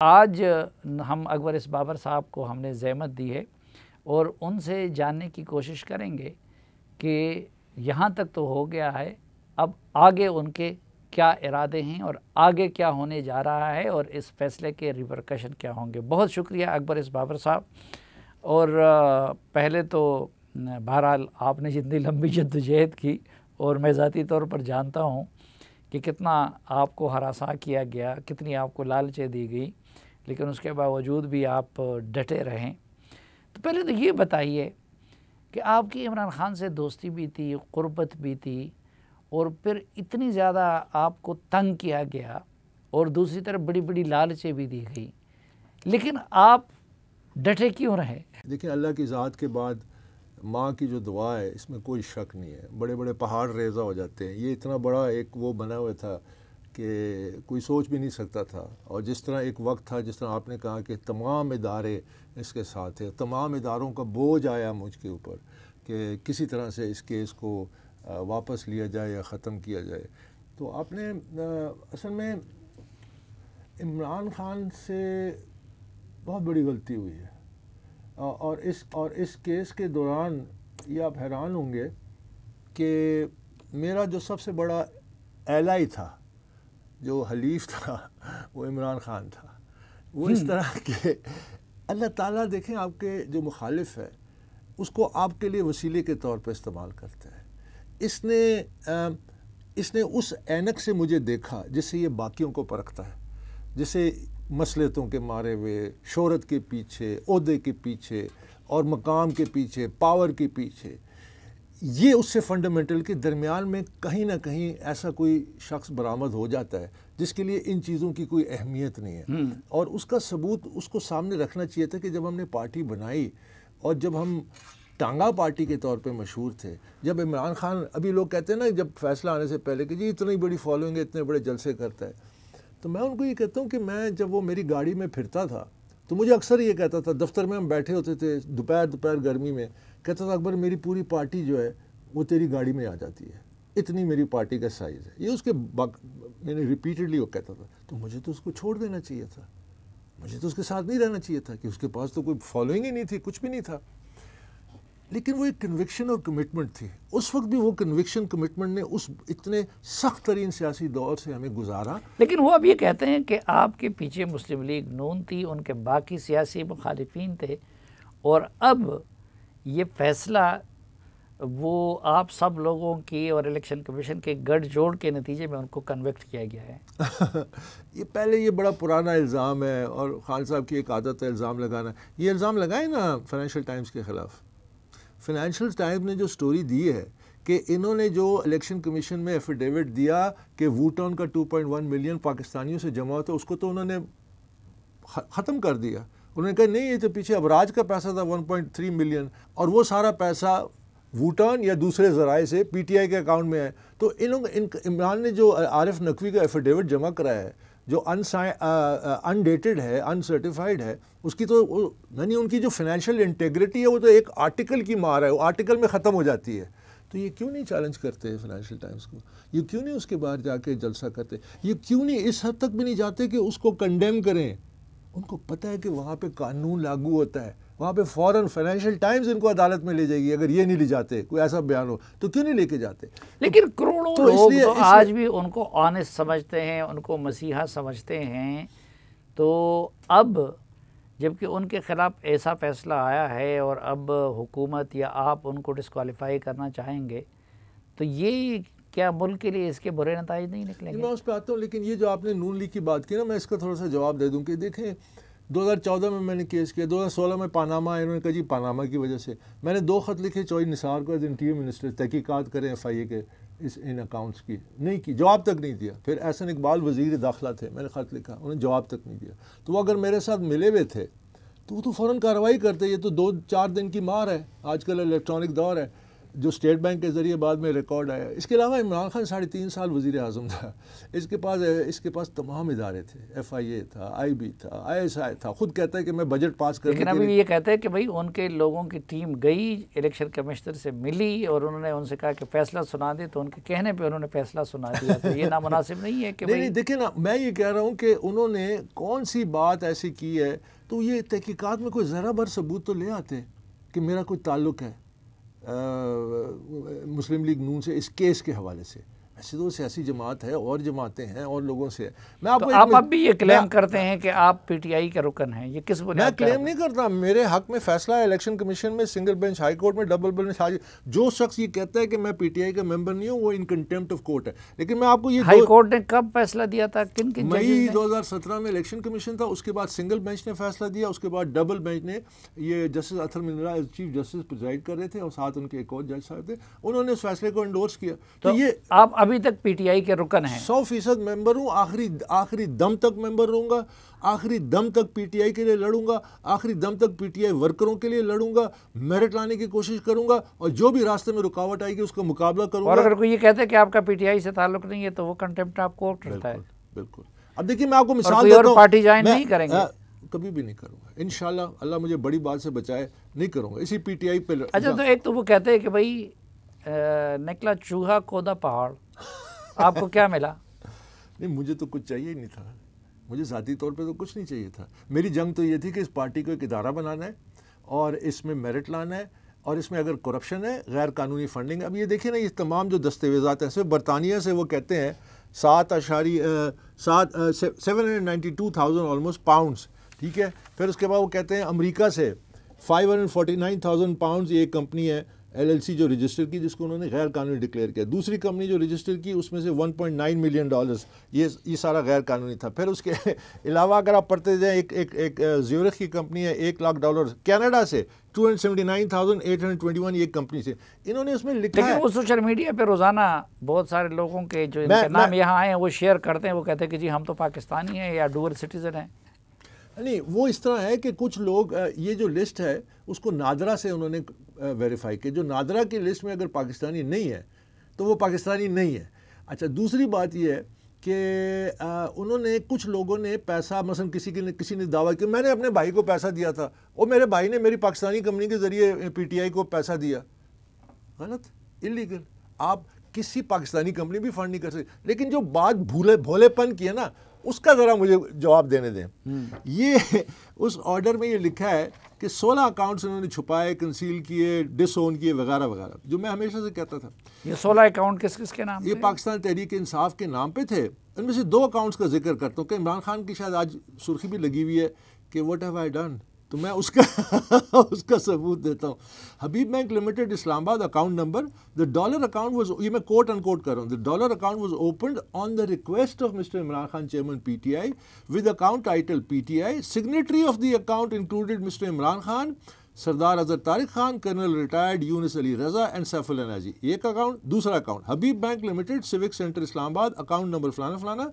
آج ہم اکبر اس بابر صاحب کو ہم نے زحمت دی ہے اور ان سے جاننے کی کوشش کریں گے کہ یہاں تک تو ہو گیا ہے، اب آگے ان کے کیا ارادے ہیں اور آگے کیا ہونے جا رہا ہے اور اس فیصلے کے ریپرکشن کیا ہوں گے۔ بہت شکریہ اکبر اس بابر صاحب۔ اور پہلے تو بہرحال آپ نے جتنی لمبی جدوجہد کی اور میں ذاتی طور پر جانتا ہوں کہ کتنا آپ کو ہراساں کیا گیا، کتنی آپ کو لالچیں دی گئی، لیکن اس کے باوجود بھی آپ ڈٹے رہیں۔ تو پہلے تو یہ بتائیے کہ آپ کی عمران خان سے دوستی بھی تھی، قربت بھی تھی، اور پھر اتنی زیادہ آپ کو تنگ کیا گیا اور دوسری طرف بڑی بڑی لالچیں بھی دی گئی، لیکن آپ ڈٹے کیوں رہے؟ دیکھیں، اللہ کی ذات کے بعد ماں کی جو دعا ہے اس میں کوئی شک نہیں ہے۔ بڑے بڑے پہاڑ ریزہ ہو جاتے ہیں۔ یہ اتنا بڑا ایک وہ بنا ہوا تھا کہ کوئی سوچ بھی نہیں سکتا تھا، اور جس طرح ایک وقت تھا، جس طرح آپ نے کہا کہ تمام ادارے اس کے ساتھ ہیں، تمام اداروں کا بوجھ آیا مجھ کے اوپر کہ کسی طرح سے اس کیس کو واپس لیا جائے یا ختم کیا جائے۔ تو آپ نے اصل میں عمران خان سے بہت بڑی غلطی ہوئی ہے، اور اس کیس کے دوران یہ آپ حیران ہوں گے کہ میرا جو سب سے بڑا ایلائی تھا، جو حلیف تھا، وہ عمران خان تھا۔ وہ اس طرح کہ اللہ تعالیٰ دیکھیں، آپ کے جو مخالف ہے اس کو آپ کے لیے وسیلے کے طور پہ استعمال کرتا ہے۔ اس نے اس اینک سے مجھے دیکھا جس سے یہ باقیوں کو پرکھتا ہے، جسے مصلحتوں کے مارے ہوئے، شہرت کے پیچھے، عہدے کے پیچھے اور مقام کے پیچھے، پاور کے پیچھے، یہ اس سے فنڈامنٹل کے درمیان میں کہیں نہ کہیں ایسا کوئی شخص برآمد ہو جاتا ہے جس کے لیے ان چیزوں کی کوئی اہمیت نہیں ہے۔ اور اس کا ثبوت اس کو سامنے رکھنا چاہیے تھا کہ جب ہم نے پارٹی بنائی اور جب ہم ٹانگا پارٹی کے طور پہ مشہور تھے، جب عمران خان، ابھی لوگ کہتے ہیں نا جب فیصلہ آنے سے پہلے کہ جی اتنی بڑی فالوئنگ ہے، اتنے بڑے جلسے کرتا ہے، تو میں ان کو یہ کہتا ہوں کہ میں جب وہ میری گاڑی میں پھرتا تھا تو مجھے اکثر یہ کہتا تھا، دفتر میں ہم بیٹھے ہوتے تھے دوپہر گرمی میں، کہتا تھا اکبر میری پوری پارٹی جو ہے وہ تیری گاڑی میں آ جاتی ہے، اتنی میری پارٹی کا سائز ہے۔ یہ اس کے میں نے ریپیٹڈلی وہ کہتا تھا، تو مجھے تو اس کو چھوڑ دینا چاہیے تھا، مجھے تو اس کے ساتھ نہیں رہنا چاہیے تھا، کہ اس کے پاس تو کوئی فالوئنگ ہی نہیں تھی، کچھ بھی نہیں تھا۔ لیکن وہ ایک کنوکشن اور کمٹمنٹ تھی، اس وقت بھی وہ کنوکشن کمٹمنٹ نے اس اتنے سخت ترین سیاسی دور سے ہمیں گزارا۔ لیکن وہ اب یہ کہتے ہیں کہ آپ کے پیچھے مسلم لیگ نون تھی، ان کے باقی سیاسی مخالفین تھے، اور اب یہ فیصلہ وہ آپ سب لوگوں کی اور الیکشن کمیشن کے گڑھ جوڑ کے نتیجے میں ان کو کنویکٹ کیا گیا ہے۔ یہ پہلے یہ بڑا پرانا الزام ہے، اور خان صاحب کی ایک عادت ہے الزام لگانا۔ یہ الزام لگائے نا فائنینشیل ٹائمز کے خلاف۔ فائنینشیل ٹائمز نے جو سٹوری دی ہے کہ انہوں نے جو الیکشن کمیشن میں ایفیڈیوٹ دیا کہ ووٹان کا 2.1 ملین پاکستانیوں سے جمع ہوتا ہے، اس کو تو انہوں نے ختم کر دیا۔ انہوں نے کہا نہیں، یہ تو پیچھے ابراج کا پیسہ تھا 1.3 ملین، اور وہ سارا پیسہ ووٹان یا دوسرے ذرائع سے پی ٹی آئی کے اکاؤنٹ میں ہے۔ تو عمران نے جو عارف نقوی کا ایفیڈیوٹ جمع کرایا ہے، جو انڈیٹڈ ہے، انسرٹیفائڈ ہے، اس کی تو یعنی ان کی جو فائنینشیل انٹیگریٹی ہے وہ تو ایک آرٹیکل کی مار ہے، وہ آرٹیکل میں ختم ہو جاتی ہے۔ تو یہ کیوں نہیں چیلنج کرتے فائنینشیل ٹائمز کو؟ یہ کیوں نہیں اس کے بعد جا کے جلسہ کرتے؟ یہ کیوں نہیں اس حد تک بھی نہیں جاتے کہ اس کو کنڈیم کریں؟ ان کو پتہ ہے کہ وہاں پہ قانون لاگو ہوتا ہے، وہاں پہ فوراً فائنینشیل ٹائمز ان کو عدالت میں لے جائے گی اگر یہ نہیں لے جاتے، کوئی ایسا بیان ہو تو کیوں نہیں لے کے جاتے؟ لیکن کروڑوں لوگ تو آج بھی ان کو آنےسٹ سمجھتے ہیں، ان کو مسیحا سمجھتے ہیں۔ تو اب جبکہ ان کے خلاف ایسا فیصلہ آیا ہے اور اب حکومت یا آپ ان کو ڈسکوالیفائی کرنا چاہیں گے، تو یہ کیا ملک کے لیے اس کے برے نتائج نہیں نکلیں گے؟ میں اس پہ آتا ہوں، لیکن یہ جو آپ نے نون لیگ کی بات کی نا، میں اس کا تھوڑا سا جواب دے دوں کہ دیکھیں 2014 میں نے کیس کیا، 2016 میں پاناما، انہوں نے کہا جی پاناما کی وجہ سے میں نے 2 خط لکھے چوہی نثار کو، ایز انٹیریئر منسٹر، تحقیقات کریں ایف آئی اے کے ان اکاؤنٹس کی، نہیں کی، جواب تک نہیں دیا۔ پھر احسن اقبال وزیر داخلہ تھے، میں نے خط لکھا، انہوں نے جواب تک نہیں دیا۔ تو وہ اگر میرے ساتھ ملے ہوئے تھے تو وہ تو فوراً کارروائی کرتے۔ یہ تو 2-4 دن کی مار ہے، آج کل الیکٹرانک دور ہے۔ جو اسٹیٹ بینک کے ذریعے بعد میں ریکارڈ آیا. اس کے علاوہ عمران خان 3.5 سال وزیر اعظم تھا. اس کے پاس تمام ادارے تھے. FIA تھا, IB تھا, ISI تھا. خود کہتا ہے کہ میں بجٹ پاس کرنے لیکن ابھی یہ کہتے ہیں کہ بھائی ان کے لوگوں کی ٹیم گئی الیکشن کمشنر سے ملی اور انہوں نے ان سے کہا کہ فیصلہ سنا دے, تو ان کے کہنے پہ انہوں نے فیصلہ سنا دیا. تو یہ نامناسب نہیں ہے کہ نہیں دیکھیں نا, میں یہ کہہ رہا ہوں کہ انہوں نے کون سی بات ایسی کی ہے, تو یہ تحقیقات میں کوئی ذرا بھر ثبوت تو لے آتے کہ میرا کوئی تعلق ہے مسلم لیگ نون سے اس کیس کے حوالے سے. ایسے تو سیاسی جماعت ہے اور جماعتیں ہیں اور لوگوں سے. میں آپ اب بھی یہ کلیم کرتے ہیں کہ آپ PTI کے رکن ہیں, یہ کس بنیاد میں کلیم نہیں کرتا. میرے حق میں فیصلہ ہے الیکشن کمیشن میں, سنگل بینچ ہائی کورٹ میں, ڈبل بینچ. جو شخص یہ کہتا ہے کہ میں PTI کا ممبر نہیں ہوں وہ ان کنٹیمپٹ آف کورٹ ہے. لیکن میں آپ کو یہ ہائی کورٹ نے کب فیصلہ دیا تھا, کن کن مئی 2017 میں الیکشن کمیشن تھا, اس کے بعد سنگل بینچ نے فیصلہ دیا, اس کے بعد ڈبل بینچ نے, یہ جسٹس اطہر منرا چیف جسٹس پریزائڈ کر رہے تھے اور ساتھ ان کے ایک اور جج صاحب تھے, انہوں نے اس فیصلے کو انڈورس کیا. تو یہ آپ ابھی تک PTI کے رکن ہیں؟ 100% ممبر ہوں, آخری دم تک ممبر رہوں گا, آخری دم تک PTI کے لیے لڑوں گا, آخری دم تک PTI ورکروں کے لیے لڑوں گا, میرٹ لانے کی کوشش کروں گا, اور جو بھی راستے میں رکاوٹ آئے گی اس کا مقابلہ کروں گا. اور اگر کوئی یہ کہتے ہے کہ آپ کا PTI سے تعلق نہیں ہے تو وہ کنٹیمپٹ آپ کورٹ کرتا ہے. بالکل. اب دیکھیے میں آپ کو مثال دیتا ہوں, اور پارٹی جوائن نہیں کریں گے؟ کبھی بھی نہیں کروں گا انشاءاللہ, اللہ مجھے بڑی بات سے بچائے, نہیں کروں گا اسی PTI پہ. اچھا, تو ایک تو وہ کہتے ہیں کہ بھائی نکلا چوہا کودا پہاڑ, آپ کو کیا ملا؟ نہیں, مجھے تو کچھ چاہیے ہی نہیں تھا. مجھے ذاتی طور پہ تو کچھ نہیں چاہیے تھا. میری جنگ تو یہ تھی کہ اس پارٹی کو ایک ادارہ بنانا ہے اور اس میں میرٹ لانا ہے, اور اس میں اگر کرپشن ہے, غیر قانونی فنڈنگ. اب یہ دیکھیں نا, یہ تمام جو دستاویزات ہیں, صرف برطانیہ سے وہ کہتے ہیں 792,000 آلموسٹ پاؤنڈس, ٹھیک ہے. پھر اس کے بعد وہ کہتے ہیں امریکہ سے 549,000 پاؤنڈز, یہ ایک کمپنی ہے LLC جو رجسٹر کی, جس کو انہوں نے غیر قانونی ڈکلیئر کیا. دوسری کمپنی جو رجسٹر کی اس میں سے $1.9 ملین, یہ سارا غیر قانونی تھا. پھر اس کے علاوہ اگر آپ پڑھتے جائیں, ایک زیورخ کی کمپنی ہے $1 لاکھ, کینیڈا سے 279,821, یہ کمپنی سے انہوں نے اس میں لکھا ہے. لیکن وہ سوشل میڈیا پہ روزانہ بہت سارے لوگوں کے جو ان کے نام یہاں آئے ہیں وہ شیئر کرتے ہیں, وہ کہتے ہیں کہ جی ہم تو پاکستانی ہیں یا ڈوئل سٹیزن ہیں. نہیں, وہ اس طرح ہے کہ کچھ لوگ, یہ جو لسٹ ہے اس کو نادرا سے انہوں نے ویریفائی کیا. جو نادرا کی لسٹ میں اگر پاکستانی نہیں ہے تو وہ پاکستانی نہیں ہے. اچھا, دوسری بات یہ ہے کہ انہوں نے, کچھ لوگوں نے پیسہ, مثلا کسی نے دعویٰ کیا میں نے اپنے بھائی کو پیسہ دیا تھا, اور میرے بھائی نے میری پاکستانی کمپنی کے ذریعے PTI کو پیسہ دیا. غلط, انلیگل. آپ کسی پاکستانی کمپنی بھی فنڈ نہیں کر سکتے. لیکن جو بات بھولے پن کی ہے نا, اس کا ذرا مجھے جواب دینے دیں. یہ اس آرڈر میں یہ لکھا ہے کہ 16 اکاؤنٹس انہوں نے چھپائے, کنسیل کیے, ڈس اون کیے, وغیرہ وغیرہ, جو میں ہمیشہ سے کہتا تھا. یہ 16 اکاؤنٹ کس کس کے نام تھے؟ یہ پاکستان تحریک انصاف کے نام پہ تھے. ان میں سے 2 اکاؤنٹس کا ذکر کرتا ہوں کہ عمران خان کی شاید آج سرخی بھی لگی ہوئی ہے کہ واٹ ہیو آئی ڈن, تو میں اس کا ثبوت دیتا ہوں. حبیب bank limited Islamabad account number, the dollar account was, یہ میں کوٹ ان کوٹ کر رہا ہوں, the dollar account was opened on the request of mister Imran Khan chairman PTI with account title PTI. Signatory of the account included mister Imran Khan, Sardar Azhar Tariq Khan, colonel retired Younis Ali Raza and Saifullah Naji. ایک account. دوسرا account Habib bank limited civic centre Islamabad, account number فلانا فلانا.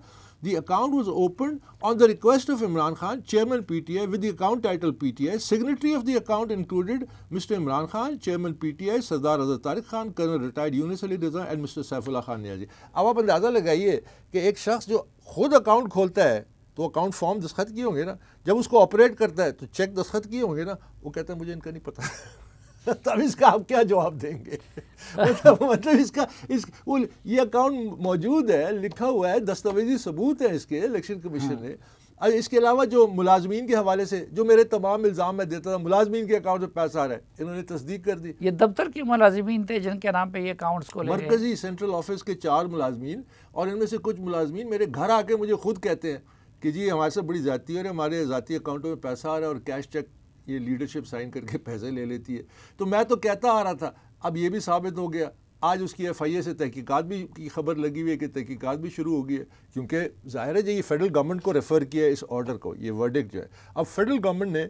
The account was opened on the request of Imran Khan, Chairman PTI, with the account title PTI. Signatory of the account included Mr. Imran Khan, Chairman PTI, Sardar Azhar Tariq Khan, Colonel Retired Yunus Ali Raza and Mr. Saifullah Khan Niazi. اب آپ اندازہ لگائیے کہ ایک شخص جو خود account کھولتا ہے تو اکاؤنٹ فارم دستخط کیے ہوں گے نا, جب اس کو آپریٹ کرتا ہے تو چیک دستخط کیے ہوں گے نا, وہ کہتا ہے مجھے ان کا نہیں پتہ. تب اس کا آپ کیا جواب دیں گے؟ مطلب اس کا یہ اکاؤنٹ موجود ہے, لکھا ہوا ہے, دستاویزی ثبوت ہے اس کے, الیکشن کمیشن نے. اس کے علاوہ جو ملازمین کے حوالے سے جو میرے تمام الزام میں دیتا تھا, ملازمین کے اکاؤنٹ میں پیسہ آ رہا ہے, انہوں نے تصدیق کر دی. یہ دفتر کے ملازمین تھے جن کے نام پہ یہ اکاؤنٹس کو لے گئے, مرکزی سینٹرل آفس کے 4 ملازمین, اور ان میں سے کچھ ملازمین میرے گھر آ کے مجھے خود کہتے ہیں کہ جی ہمارے سے بڑی زیادتی ہے, ہمارے ذاتی اکاؤنٹوں میں پیسہ آ رہا ہے اور کیش چیک یہ لیڈرشپ سائن کر کے پیسے لے لیتی ہے. تو میں تو کہتا آ رہا تھا, اب یہ بھی ثابت ہو گیا. آج اس کی FIA سے تحقیقات بھی کی خبر لگی ہوئی ہے کہ تحقیقات بھی شروع ہو گئی ہے, کیونکہ ظاہر ہے یہ فیڈرل گورنمنٹ کو ریفر کیا ہے اس آرڈر کو, یہ ورڈکٹ جو ہے. اب فیڈرل گورنمنٹ نے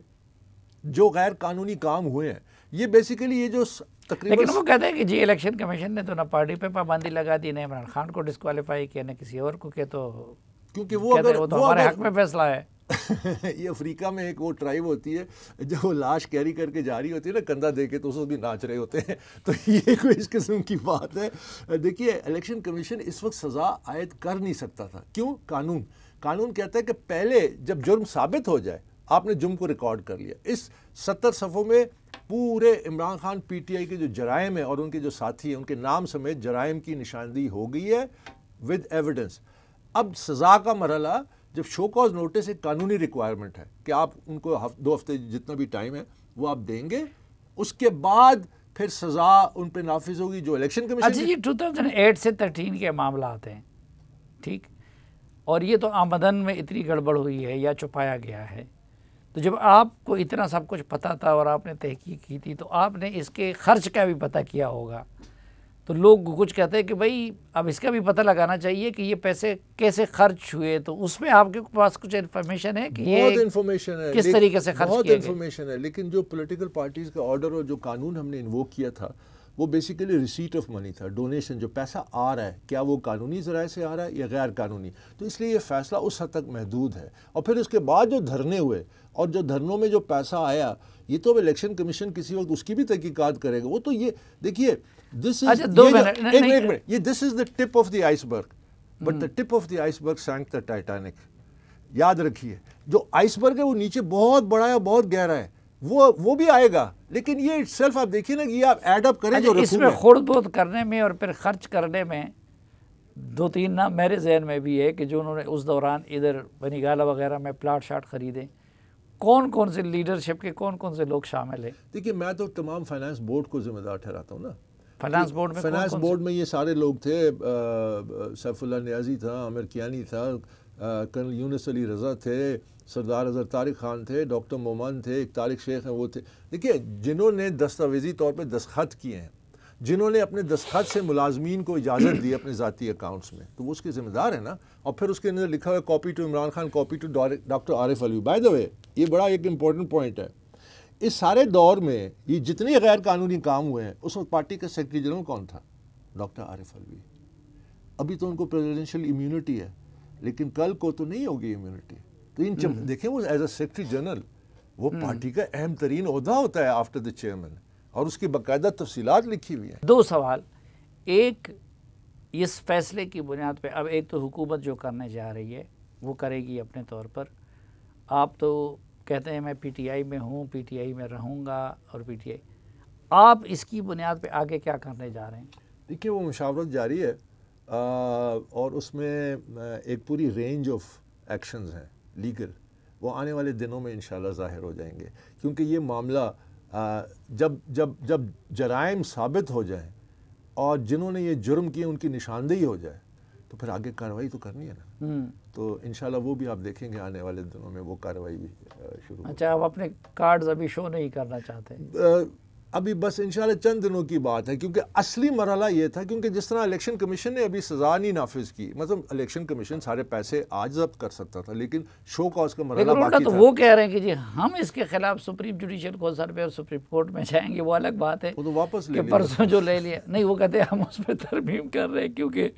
جو غیر قانونی کام ہوئے ہیں, یہ بیسیکلی یہ جو تقریباً, لیکن وہ کہتے ہیں کہ جی الیکشن کمیشن نے تو نہ پارٹی پہ پابندی لگا دی, نہ عمران خان کو ڈسکوالیفائی کیا, نہ کسی اور کو, کہ تو کیونکہ وہ ہمارے حق میں فیصلہ ہے. یہ افریقہ میں ایک وہ ٹرائب ہوتی ہے جو وہ لاش کیری کر کے جاری ہوتی ہے نا کندھا دے کے، تو اس وقت بھی ناچ رہے ہوتے ہیں. تو یہ کوئی اس قسم کی بات ہے. دیکھیے الیکشن کمیشن اس وقت سزا عائد کر نہیں سکتا تھا. کیوں؟ قانون کہتا ہے کہ پہلے جب جرم ثابت ہو جائے، آپ نے جرم کو ریکارڈ کر لیا. اس 70 صفحوں میں پورے Imran Khan P T I کے جو جرائم ہیں اور ان کے جو ساتھی ہیں ان کے نام سمیت جرائم کی نشاندہی ہو گئی ہے ود ایویڈنس. اب سزا کا مرحلہ، جب شو کاز نوٹس ایک قانونی ریکوائرمنٹ ہے کہ آپ ان کو 2 ہفتے جتنا بھی ٹائم ہے وہ آپ دیں گے، اس کے بعد پھر سزا ان پہ نافذ ہوگی جو الیکشن کمیشن. اچھا یہ 2008 سے 13 کے معاملات ہیں، ٹھیک، اور یہ تو آمدن میں اتنی گڑبڑ ہوئی ہے یا چھپایا گیا ہے. تو جب آپ کو اتنا سب کچھ پتہ تھا اور آپ نے تحقیق کی تھی تو آپ نے اس کے خرچ کا بھی پتہ کیا ہوگا. تو لوگ کچھ کہتے ہیں کہ بھائی اب اس کا بھی پتہ لگانا چاہیے کہ یہ پیسے کیسے خرچ ہوئے. تو اس میں آپ کے پاس کچھ انفارمیشن ہے کہ بہت انفارمیشن ہے کس طریقے سے خرچ بہت کیا انفارمیشن ہے. لیکن جو پولیٹیکل پارٹیز کا آرڈر اور جو قانون ہم نے انووک کیا تھا وہ بیسیکلی ریسیٹ آف منی تھا، ڈونیشن. جو پیسہ آ رہا ہے کیا وہ قانونی ذرائع سے آ رہا ہے یا غیر قانونی. تو اس لیے یہ فیصلہ اس حد تک محدود ہے. اور پھر اس کے بعد جو دھرنے ہوئے اور جو دھرنوں میں جو پیسہ آیا، یہ تو الیکشن کمیشن کسی وقت اس کی بھی تحقیقات کرے گا. وہ تو یہ دیکھیے دس از یہ دس از دا ٹپ آف دی آئس برگ، but the tip of the ice برگ سینک دا ٹائٹینک. یاد رکھیے جو آئس برگ ہے وہ نیچے بہت بڑا ہے اور بہت گہرا ہے، وہ بھی آئے گا. لیکن یہ سیلف آپ دیکھیے نا کہ یہ آپ ایڈ اپ کریں جو اس میں خرد بہت کرنے میں اور پھر خرچ کرنے میں 2-3 نام میرے ذہن میں بھی ہے کہ جو انہوں نے اس دوران ادھر ونیگالا وغیرہ میں پلاٹ شاٹ خریدے. کون سے لیڈرشپ کے کون سے لوگ شامل ہیں؟ دیکھیے میں تو تمام فائنانس بورڈ کو ذمہ دار ٹھہراتا ہوں نا. فائنانس بورڈ میں یہ سارے لوگ تھے، سیف اللہ نیازی تھا، عامر کیانی تھا، کرنل یونس علی رضا تھے، سردار اظہر طارق خان تھے، ڈاکٹر مومن تھے، ایک طارق شیخ ہیں وہ تھے. دیکھیے جنہوں نے دستاویزی طور پہ دستخط کیے ہیں، جنہوں نے اپنے دستخط سے ملازمین کو اجازت دی اپنے ذاتی اکاؤنٹس میں، تو وہ اس کے ذمہ دار ہیں نا. اور پھر اس کے اندر لکھا ہوا ہے copy to Imran Khan, copy to doctor Arif Alvi. By the way یہ بڑا ایک امپورٹنٹ پوائنٹ ہے. اس سارے دور میں یہ جتنے غیر قانونی کام ہوئے ہیں اس وقت پارٹی کا سیکرٹری جنرل کون تھا؟ ڈاکٹر عارف علوی. ابھی تو ان کو پریزیڈنشل امیونٹی ہے لیکن کل کو تو نہیں ہوگی امیونٹی. تو دیکھیں وہ ایز اے سیکرٹری جنرل وہ پارٹی کا اہم ترین عہدہ ہوتا ہے آفٹر دا چیئرمین، اور اس کی باقاعدہ تفصیلات لکھی ہوئی ہیں. 2 سوال. ایک، اس فیصلے کی بنیاد پہ اب ایک تو حکومت جو کرنے جا رہی ہے وہ کرے گی اپنے طور پر. آپ تو کہتے ہیں میں پی ٹی آئی میں ہوں، پی ٹی آئی میں رہوں گا، اور پی ٹی آئی آپ اس کی بنیاد پہ آگے کیا کرنے جا رہے ہیں؟ دیکھیے وہ مشاورت جاری ہے اور اس میں ایک پوری رینج آف ایکشنز ہیں لیگل، وہ آنے والے دنوں میں انشاءاللہ ظاہر ہو جائیں گے. کیونکہ یہ معاملہ جب جرائم ثابت ہو جائیں اور جنہوں نے یہ جرم کیے ان کی نشاندہی ہو جائے تو پھر آگے کارروائی تو کرنی ہے نا. تو انشاءاللہ وہ بھی آپ دیکھیں گے آنے والے دنوں میں وہ کارروائی بھی شروع. اچھا آپ اپنے کارڈز ابھی شو نہیں کرنا چاہتے؟ ابھی بس انشاءاللہ چند دنوں کی بات ہے، کیونکہ اصلی مرحلہ یہ تھا. کیونکہ جس طرح الیکشن کمیشن نے ابھی سزا نہیں نافذ کی، مطلب الیکشن کمیشن سارے پیسے آج ضبط کر سکتا تھا لیکن شو کاز کا مرحلہ باقی تھا. تو وہ کہہ رہے ہیں کہ جی ہم اس کے خلاف سپریم جوڈیشل کونسل پہ اور سپریم کورٹ میں جائیں گے. وہ الگ بات ہے وہ تو واپس لے کہ پرسوں جو لے لیا نہیں، وہ کہتے ہیں ہم اس پہ ترمیم کر رہے ہیں. کیونکہ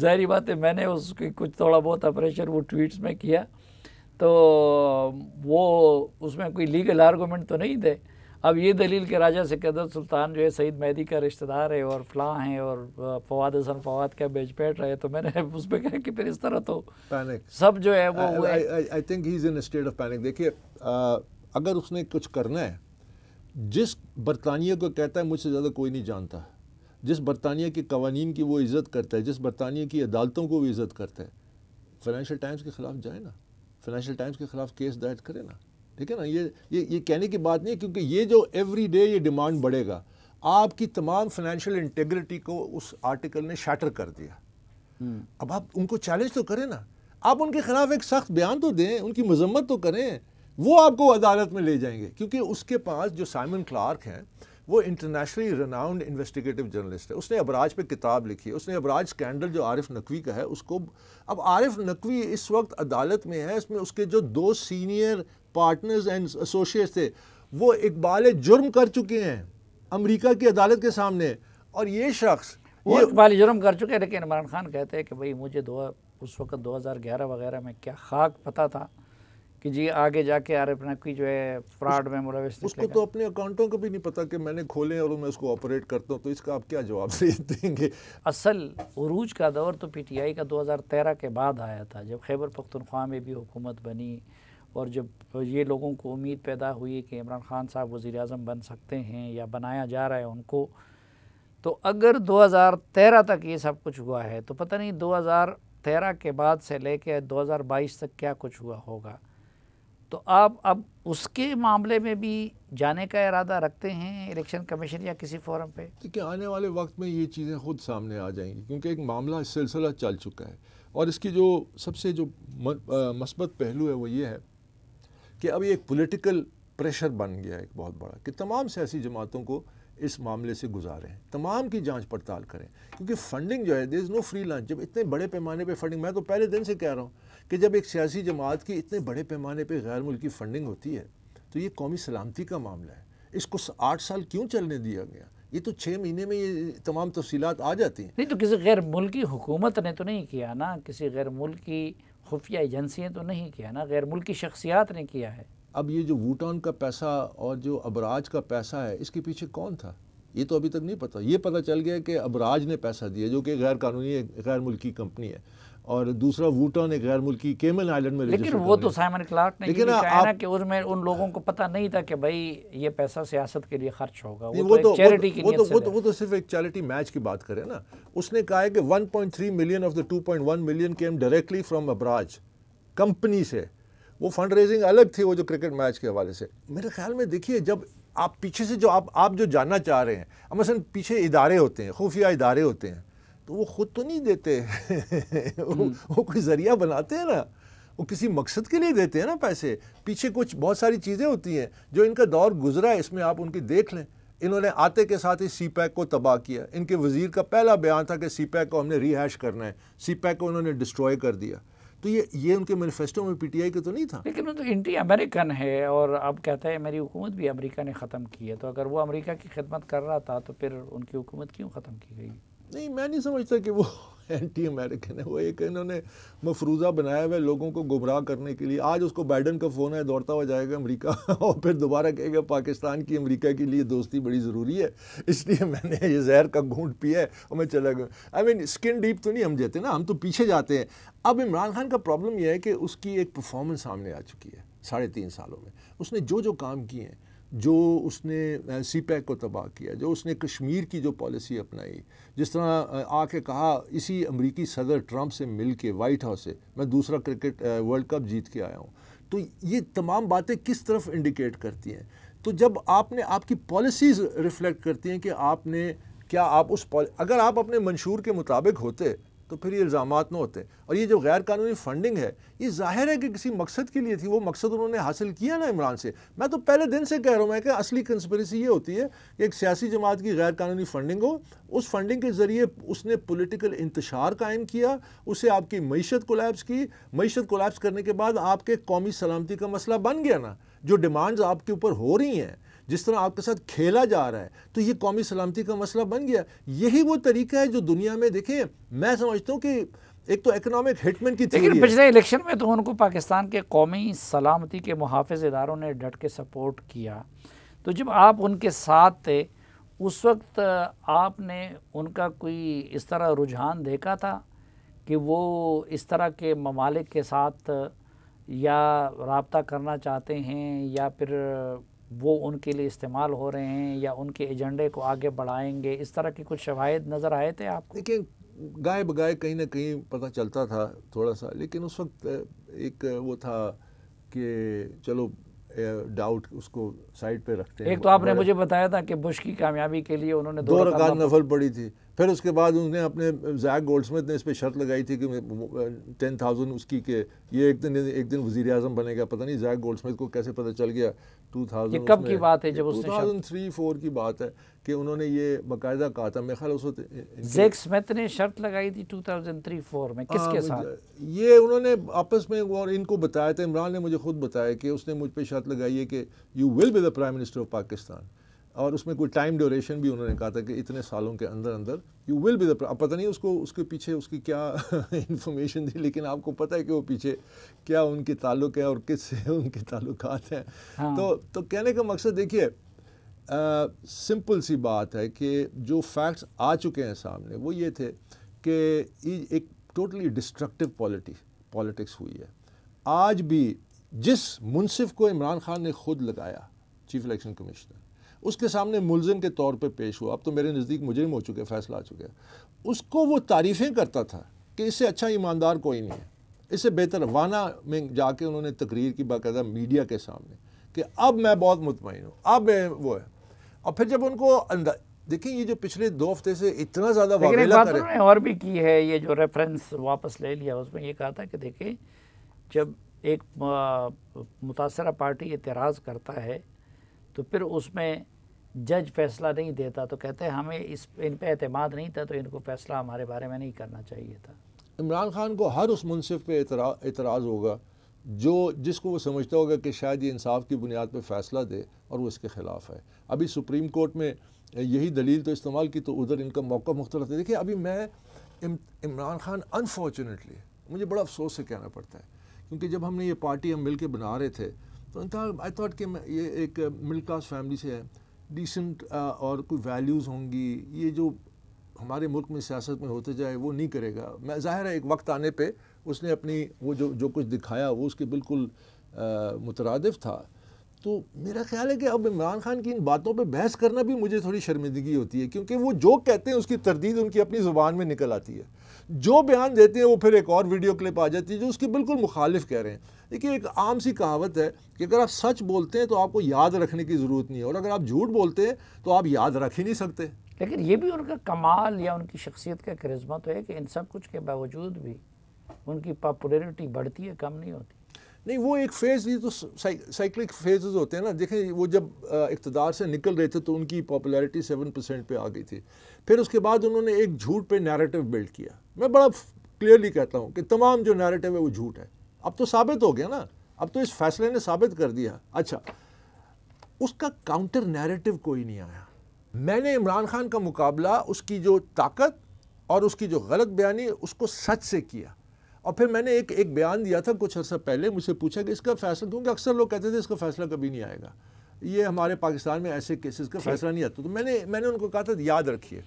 ظاہری بات ہے میں نے اس کی کچھ تھوڑا بہت اپریشن وہ ٹویٹس میں کیا تو وہ اس میں کوئی لیگل آرگومنٹ تو نہیں تھے. اب یہ دلیل کہ راجہ سکندر سلطان جو ہے سعید مہدی کا رشتہ دار ہے اور فلاں ہیں اور فواد حسن فواد کا بیچ پیٹ رہے، تو میں نے اس پہ کہا کہ پھر اس طرح تو سب جو ہے وہ I think he's in a state of panic. دیکھیے اگر اس نے کچھ کرنا ہے، جس برطانیہ کو کہتا ہے مجھ سے زیادہ کوئی نہیں جانتا، جس برطانیہ کے قوانین کی وہ عزت کرتا ہے، جس برطانیہ کی عدالتوں کو وہ عزت کرتا ہے، فائنینشیل ٹائمز کے خلاف جائے نا، فائنینشیل ٹائمز کے خلاف کیس دائر کرے نا. ٹھیک ہے نا. یہ کہنے کی بات نہیں ہے، کیونکہ یہ جو ایوری ڈے یہ ڈیمانڈ بڑھے گا. آپ کی تمام فائنینشیل انٹیگریٹی کو اس آرٹیکل نے شیٹر کر دیا. اب آپ ان کو چیلنج تو کریں نا، آپ ان کے خلاف ایک سخت بیان تو دیں، ان کی مذمت تو کریں. وہ آپ کو عدالت میں لے جائیں گے کیونکہ اس کے پاس جو سائمن کلارک ہیں وہ انٹرنیشنلی ریناؤنڈ انویسٹیگیٹو جرنلسٹ ہے. اس نے ابراج پہ کتاب لکھی ہے، اس نے ابراج اسکینڈل جو عارف نقوی کا ہے اس کو، اب عارف نقوی اس وقت عدالت میں ہے، اس میں اس کے جو 2 سینئر پارٹنرز اینڈ ایسوسیٹس تھے وہ اقبال جرم کر چکے ہیں امریکہ کی عدالت کے سامنے. اور یہ شخص وہ اقبال جرم کر چکے، لیکن عمران خان کہتے ہیں کہ بھئی مجھے اس وقت 2011 وغیرہ میں کیا خاک پتہ تھا کہ جی آگے جا کے اپنا کی جو ہے فراڈ میں ملوث اس کو تو اپنے اکاؤنٹوں کا بھی نہیں پتہ کہ میں نے کھولے اور میں اس کو آپریٹ کرتا ہوں، تو اس کا آپ کیا جواب دیں گے؟ اصل عروج کا دور تو پی ٹی آئی کا 2013 کے بعد آیا تھا، جب خیبر پختونخوا میں بھی حکومت بنی اور جب یہ لوگوں کو امید پیدا ہوئی کہ عمران خان صاحب وزیر اعظم بن سکتے ہیں یا بنایا جا رہا ہے ان کو، تو اگر 2013 تک یہ سب کچھ ہوا ہے تو پتہ نہیں 2013 کے بعد سے لے کے 2022 تک کیا کچھ ہوا ہوگا۔ تو آپ اب اس کے معاملے میں بھی جانے کا ارادہ رکھتے ہیں الیکشن کمیشن یا کسی فورم پہ؟ کہ آنے والے وقت میں یہ چیزیں خود سامنے آ جائیں گی، کیونکہ ایک معاملہ سلسلہ چل چکا ہے، اور اس کی جو سب سے جو مثبت پہلو ہے وہ یہ ہے کہ اب یہ ایک پولیٹیکل پریشر بن گیا ہے ایک بہت بڑا، کہ تمام سیاسی جماعتوں کو اس معاملے سے گزاریں، تمام کی جانچ پڑتال کریں، کیونکہ فنڈنگ جو ہے دیر از نو فری لنچ۔ جب اتنے بڑے پیمانے پہ فنڈنگ، میں تو پہلے دن سے کہہ رہا ہوں کہ جب ایک سیاسی جماعت کی اتنے بڑے پیمانے پہ غیر ملکی فنڈنگ ہوتی ہے تو یہ قومی سلامتی کا معاملہ ہے، اس کو 8 سال کیوں چلنے دیا گیا؟ یہ تو 6 مہینے میں یہ تمام تفصیلات آ جاتی ہیں۔ نہیں تو کسی غیر ملکی حکومت نے تو نہیں کیا نا، کسی غیر ملکی خفیہ ایجنسی تو نہیں کیا نا، غیر ملکی شخصیات نے کیا ہے۔ اب یہ جو ووٹان کا پیسہ اور جو ابراج کا پیسہ ہے، اس کے پیچھے کون تھا یہ تو ابھی تک نہیں پتہ۔ یہ پتہ چل گیا کہ ابراج نے پیسہ دیا، جو کہ غیر قانونی غیر ملکی کمپنی ہے، اور دوسرا ووٹان ایک غیر ملکی کیمن آئلینڈ میں لیکن وہ تو سائمن کلارک نے یہ بھی کہا نا کہ اس میں ان لوگوں کو پتہ نہیں تھا کہ بھائی یہ پیسہ سیاست کے لیے خرچ ہوگا، وہ تو چیریٹی کی نیت سے وہ تو صرف ایک چیریٹی میچ کی بات کرے نا۔ اس نے کہا ہے کہ 1.3 million of the 2.1 million came directly from Abraaj company سے۔ وہ فنڈ ریزنگ الگ تھی، وہ جو کرکٹ میچ کے حوالے سے۔ میرے خیال میں دیکھیے، جب آپ پیچھے سے جو آپ جو جاننا چاہ رہے ہیں، مثلا پیچھے ادارے ہوتے ہیں، خفیہ ادارے ہوتے ہیں، تو وہ خود تو نہیں دیتے وہ کوئی ذریعہ بناتے ہیں نا، وہ کسی مقصد کے لیے دیتے ہیں نا پیسے۔ پیچھے کچھ بہت ساری چیزیں ہوتی ہیں جو ان کا دور گزرا ہے، اس میں آپ ان کی دیکھ لیں۔ انہوں نے آتے کے ساتھ ہی سی پیک کو تباہ کیا۔ ان کے وزیر کا پہلا بیان تھا کہ سی پیک کو ہم نے ری ہیش کرنا ہے، سی پیک کو انہوں نے ڈسٹروائے کر دیا۔ تو یہ ان کے مینیفیسٹو میں پی ٹی آئی کے تو نہیں تھا۔ لیکن وہ تو انٹی امریکن ہے، اور اب کہتا ہے میری حکومت بھی امریکہ نے ختم کی ہے، تو اگر وہ امریکہ کی خدمت کر رہا تھا تو پھر ان کی حکومت کیوں ختم کی گئی؟ نہیں، میں نہیں سمجھتا کہ وہ اینٹی امریکن ہے، وہ ایک انہوں نے مفروضہ بنایا ہوا ہے لوگوں کو گمراہ کرنے کے لیے۔ آج اس کو بائیڈن کا فون ہے، دوڑتا ہوا جائے گا امریکہ اور پھر دوبارہ کہے گا پاکستان کی امریکہ کے لیے دوستی بڑی ضروری ہے، اس لیے میں نے یہ زہر کا گھونٹ پیا ہے اور میں چلا گیا۔ آئی مین اسکن ڈیپ تو نہیں ہم جاتے نا، ہم تو پیچھے جاتے ہیں۔ اب عمران خان کا پرابلم یہ ہے کہ اس کی ایک پرفارمنس سامنے آ چکی ہے 3.5 سالوں میں۔ اس نے جو کام کیے ہیں، جو اس نے سی پیک کو تباہ کیا، جو اس نے کشمیر کی جو پالیسی اپنائی، جس طرح آ کے کہا اسی امریکی صدر ٹرمپ سے مل کے وائٹ ہاؤس سے میں دوسرا کرکٹ ورلڈ کپ جیت کے آیا ہوں، تو یہ تمام باتیں کس طرف انڈیکیٹ کرتی ہیں؟ تو جب آپ کی پالیسیز ریفلیکٹ کرتی ہیں کہ آپ نے کیا، آپ اگر آپ اپنے منشور کے مطابق ہوتے تو پھر یہ الزامات نہ ہوتے۔ اور یہ جو غیر قانونی فنڈنگ ہے، یہ ظاہر ہے کہ کسی مقصد کے لیے تھی، وہ مقصد انہوں نے حاصل کیا نا عمران سے۔ میں تو پہلے دن سے کہہ رہا ہوں میں کہ اصلی کنسپریسی یہ ہوتی ہے کہ ایک سیاسی جماعت کی غیر قانونی فنڈنگ ہو، اس فنڈنگ کے ذریعے اس نے پولیٹیکل انتشار قائم کیا، اسے آپ کی معیشت کولیپس کی، معیشت کولیپس کرنے کے بعد آپ کے قومی سلامتی کا مسئلہ بن گیا نا، جو ڈیمانڈز آپ کے اوپر ہو رہی ہیں، جس طرح آپ کے ساتھ کھیلا جا رہا ہے، تو یہ قومی سلامتی کا مسئلہ بن گیا۔ یہی وہ طریقہ ہے جو دنیا میں، دیکھیں میں سمجھتا ہوں کہ ایک تو اکنامک ہٹمن کی تھیوری ہے۔ لیکن پچھلے الیکشن میں تو ان کو پاکستان کے قومی سلامتی کے محافظ اداروں نے ڈٹ کے سپورٹ کیا، تو جب آپ ان کے ساتھ تھے اس وقت آپ نے ان کا کوئی اس طرح رجحان دیکھا تھا کہ وہ اس طرح کے ممالک کے ساتھ یا رابطہ کرنا چاہتے ہیں، یا پھر وہ ان کے لیے استعمال ہو رہے ہیں، یا ان کے ایجنڈے کو آگے بڑھائیں گے؟ اس طرح کے کچھ شواہد نظر آئے تھے آپ کو؟ دیکھیں گائے بگائے کہیں نہ کہیں پتہ چلتا تھا تھوڑا سا، لیکن اس وقت ایک وہ تھا کہ چلو ڈاؤٹ اس کو سائڈ پہ رکھتے ہیں۔ ایک تو آپ نے مجھے بتایا تھا کہ بش کی کامیابی کے لیے انہوں نے 2 رکعت نفل پڑھی تھی، پھر اس کے بعد انہوں نے اپنے زیک گولڈ سمتھ نے اس پہ شرط لگائی تھی کہ 10,000 اس کی کہ یہ ایک دن وزیر اعظم بنے گا۔ پتہ نہیں زیک گولڈ سمتھ کو کیسے پتہ چل گیا 2000، یہ کب کی بات ہے؟ جب اس نے 2003-4 کی بات ہے کہ انہوں نے یہ باقاعدہ کہا تھا۔ میرے خیال اس وقت زیک سمتھ نے شرط لگائی تھی 2003-4 میں، کس کے ساتھ؟ یہ انہوں نے آپس میں، اور ان کو بتایا تھا، عمران نے مجھے خود بتایا کہ اس نے مجھ پہ شرط لگائی ہے کہ you will be the prime minister of Pakistan, اور اس میں کوئی ٹائم ڈیوریشن بھی انہوں نے کہا تھا کہ اتنے سالوں کے اندر اندر یو ول بی دا، اب پتہ نہیں اس کے پیچھے اس کی کیا انفارمیشن تھی، لیکن آپ کو پتہ ہے کہ وہ پیچھے کیا ان کے تعلق ہے اور کس سے ان کے تعلقات ہیں. تو کہنے کا مقصد دیکھیے سمپل سی بات ہے کہ جو فیکٹس آ چکے ہیں سامنے وہ یہ تھے کہ ایک ٹوٹلی ڈسٹرکٹیو پالیٹکس ہوئی ہے. آج بھی جس منصف کو عمران خان نے خود لگایا چیف الیکشن کمشنر، اس کے سامنے ملزم کے طور پہ پیش ہوا، اب تو میرے نزدیک مجرم ہو چکے، فیصلہ آ چکے، اس کو وہ تعریفیں کرتا تھا کہ اس سے اچھا ایماندار کوئی نہیں ہے، اس سے بہتر. وانا میں جا کے انہوں نے تقریر کی باقاعدہ میڈیا کے سامنے کہ اب میں بہت مطمئن ہوں، اب میں وہ ہے. اور پھر جب ان کو دیکھیں یہ جو پچھلے 2 ہفتے سے اتنا زیادہ واقعہ کرے، انہوں نے اور بھی کی ہے، یہ جو ریفرنس واپس لے لیا اس میں یہ کہا تھا کہ دیکھیں جب ایک متاثرہ پارٹی اعتراض کرتا ہے تو پھر اس میں جج فیصلہ نہیں دیتا، تو کہتے ہیں ہمیں ان پہ اعتماد نہیں تھا تو ان کو فیصلہ ہمارے بارے میں نہیں کرنا چاہیے تھا. عمران خان کو ہر اس منصف پہ اعتراض ہوگا جس کو وہ سمجھتا ہوگا کہ شاید یہ انصاف کی بنیاد پہ فیصلہ دے اور وہ اس کے خلاف ہے. ابھی سپریم کورٹ میں یہی دلیل تو استعمال کی تو ادھر ان کا موقع مختلف ہے. دیکھیں ابھی میں عمران خان انفارچونیٹلی مجھے بڑا افسوس سے کہنا پڑتا ہے، کیونکہ جب ہم نے یہ پارٹی ہم مل کے بنا رہے تھے تو آئی تھاٹ کہ یہ ایک مڈل کلاس فیملی سے ہے، ڈیسنٹ اور کوئی ویلیوز ہوں گی، یہ جو ہمارے ملک میں سیاست میں ہوتے جائے وہ نہیں کرے گا. میں ظاہر ہے ایک وقت آنے پہ اس نے اپنی وہ جو کچھ دکھایا وہ اس کے بالکل مترادف تھا. تو میرا خیال ہے کہ اب عمران خان کی ان باتوں پہ بحث کرنا بھی مجھے تھوڑی شرمندگی ہوتی ہے، کیونکہ وہ جو کہتے ہیں اس کی تردید ان کی اپنی زبان میں نکل آتی ہے، جو بیان دیتے ہیں وہ پھر ایک اور ویڈیو کلپ آ جاتی ہے جو اس کے بالکل مخالف کہہ رہے ہیں. دیکھیے ایک عام سی کہاوت ہے کہ اگر آپ سچ بولتے ہیں تو آپ کو یاد رکھنے کی ضرورت نہیں ہے، اور اگر آپ جھوٹ بولتے ہیں تو آپ یاد رکھ ہی نہیں سکتے. لیکن یہ بھی ان کا کمال یا ان کی شخصیت کا کرزمہ تو ہے کہ ان سب کچھ کے باوجود بھی ان کی پاپولیرٹی بڑھتی ہے، کم نہیں ہوتی. نہیں وہ ایک فیز، یہ تو سائیکلک فیزز ہوتے ہیں نا. دیکھیں وہ جب اقتدار سے نکل رہے تھے تو ان کی پاپولیرٹی 7% پہ آ گئی تھی، پھر اس کے بعد انہوں نے ایک جھوٹ پہ نیریٹو بلڈ کیا. میں بڑا کلیئرلی کہتا ہوں کہ تمام جو نیریٹو ہے وہ جھوٹ ہے. اب تو ثابت ہو گیا نا، اب تو اس فیصلے نے ثابت کر دیا. اچھا اس کا کاؤنٹر نیریٹو کوئی نہیں آیا. میں نے عمران خان کا مقابلہ اس کی جو طاقت اور اس کی جو غلط بیانی اس کو سچ سے کیا. اور پھر میں نے ایک بیان دیا تھا کچھ عرصہ پہلے، مجھ سے پوچھا کہ اس کا فیصلہ، کیونکہ اکثر لوگ کہتے تھے اس کا فیصلہ کبھی نہیں آئے گا، یہ ہمارے پاکستان میں ایسے کیسز کا فیصلہ نہیں آتا. تو میں نے ان کو کہا تھا یاد رکھیے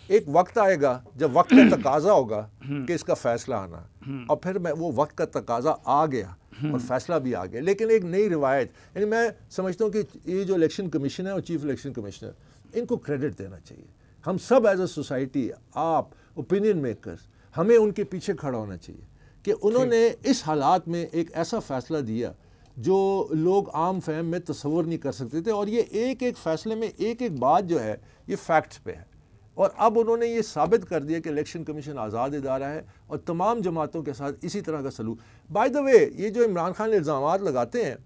ایک وقت آئے گا جب وقت کا تقاضا ہوگا کہ اس کا فیصلہ آنا، اور پھر وہ وقت کا تقاضا آ گیا اور فیصلہ بھی آ گیا. لیکن ایک نئی روایت، یعنی میں سمجھتا ہوں کہ یہ جو الیکشن کمیشن ہے اور چیف الیکشن کمشنر، ان کو کریڈٹ دینا چاہیے. ہم سب ایز اے سوسائٹی، آپ اوپینین میکرز، ہمیں ان کے پیچھے کھڑا ہونا چاہیے کہ انہوں نے اس حالات میں ایک ایسا فیصلہ دیا جو لوگ عام فہم میں تصور نہیں کر سکتے تھے. اور یہ ایک فیصلے میں ایک بات جو ہے یہ فیکٹس پہ ہے، اور اب انہوں نے یہ ثابت کر دیا کہ الیکشن کمیشن آزاد ادارہ ہے اور تمام جماعتوں کے ساتھ اسی طرح کا سلوک. بائی دا وے یہ جو عمران خان الزامات لگاتے ہیں،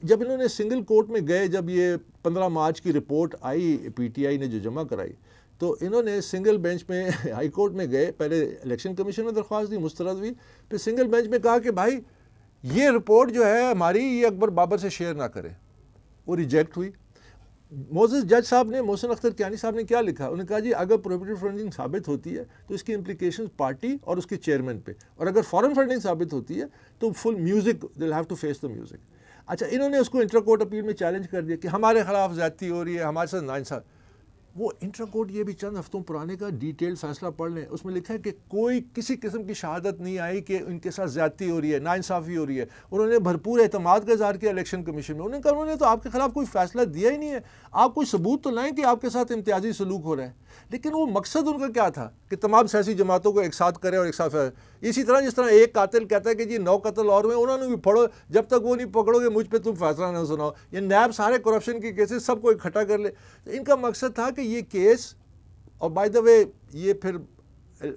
جب انہوں نے سنگل کورٹ میں گئے، جب یہ 15 مارچ کی report I P T I نے جو جمع کرائی، تو انہوں نے سنگل بینچ میں ہائی کورٹ میں گئے، پہلے الیکشن کمیشن میں درخواست دی، مسترد ہوئی، پھر سنگل بینچ میں کہا کہ بھائی یہ رپورٹ جو ہے ہماری، یہ اکبر بابر سے شیئر نہ کریں. وہ ریجیکٹ ہوئی. موزز جج صاحب نے، محسن اختر کیانی صاحب نے کیا لکھا؟ انہوں نے کہا جی اگر پروہیبٹڈ فنڈنگ ثابت ہوتی ہے تو اس کی امپلیکیشن پارٹی اور اس کے چیئرمین پہ، اور اگر فارن فنڈنگ ثابت ہوتی ہے تو full music, they will have to face the music. اچھا انہوں نے اس کو انٹر کورٹ اپیل میں چیلنج کر دیا کہ ہمارے خلاف زیادتی ہو رہی ہے، ہمارے ساتھ ناانصافی. وہ انٹر کورٹ یہ بھی چند ہفتوں پرانے کا ڈیٹیل فیصلہ پڑھ لیں، اس میں لکھا ہے کہ کوئی کسی قسم کی شہادت نہیں آئی کہ ان کے ساتھ زیادتی ہو رہی ہے، ناانصافی ہو رہی ہے. انہوں نے بھرپور اعتماد کا اظہار کیا الیکشن کمیشن میں. انہوں نے کہا انہوں نے تو آپ کے خلاف کوئی فیصلہ دیا ہی نہیں ہے، آپ کوئی ثبوت تو لائیں کہ آپ کے ساتھ امتیازی سلوک ہو رہا ہے. لیکن وہ مقصد ان کا کیا تھا کہ تمام سیاسی جماعتوں کو ایک ساتھ کرے اور ایک ساتھ. اسی طرح جس طرح ایک قاتل کہتا ہے کہ جی 9 قتل اور ہوئے، انہوں نے بھی پڑھو، جب تک وہ نہیں پکڑو گے مجھ پہ تم فیصلہ نہ سناؤ. یہ نیب سارے کرپشن کے کیسز سب کو اکٹھا کر لے. ان کا مقصد تھا کہ یہ کیس، اور بائی دا وے یہ پھر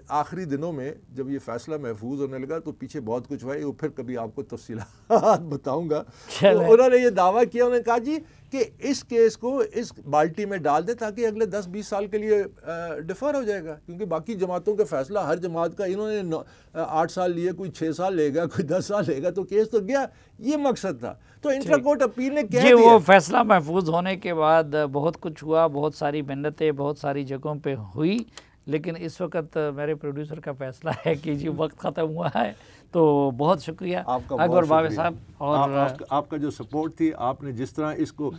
آخری دنوں میں جب یہ فیصلہ محفوظ ہونے لگا تو پیچھے بہت کچھ ہوا، وہ پھر کبھی آپ کو تفصیلات بتاؤں گا۔ تو انہوں نے یہ دعویٰ کیا، انہوں نے کہا جی کہ اس کیس کو اس بالٹی میں ڈال دیں تاکہ اگلے 10-20 سال کے لیے ڈیفر ہو جائے گا، کیونکہ باقی جماعتوں کا فیصلہ ہر جماعت کا انہوں نے 8 سال لیے، کوئی 6 سال لے گا، کوئی 10 سال لے گا، تو کیس تو گیا، یہ مقصد تھا۔ تو انٹرا کورٹ اپیل نے کہہ دیا وہ فیصلہ محفوظ ہونے کے بعد بہت کچھ ہوا، بہت ساری منتیں بہت ساری جگہوں پہ ہوئی، لیکن اس وقت میرے پروڈیوسر کا فیصلہ ہے کہ جی وقت ختم ہوا ہے۔ تو بہت شکریہ اکبر بھاوے صاحب، اور آپ کا جو سپورٹ تھی، آپ نے جس طرح اس کو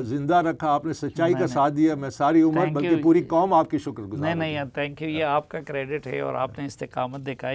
زندہ رکھا، آپ نے سچائی کا ساتھ دیا، میں ساری عمر بلکہ پوری قوم آپ کی شکر گزار ہوں۔ نہیں تھینک یو، یہ آپ کا کریڈٹ ہے اور آپ نے استقامت دکھائی۔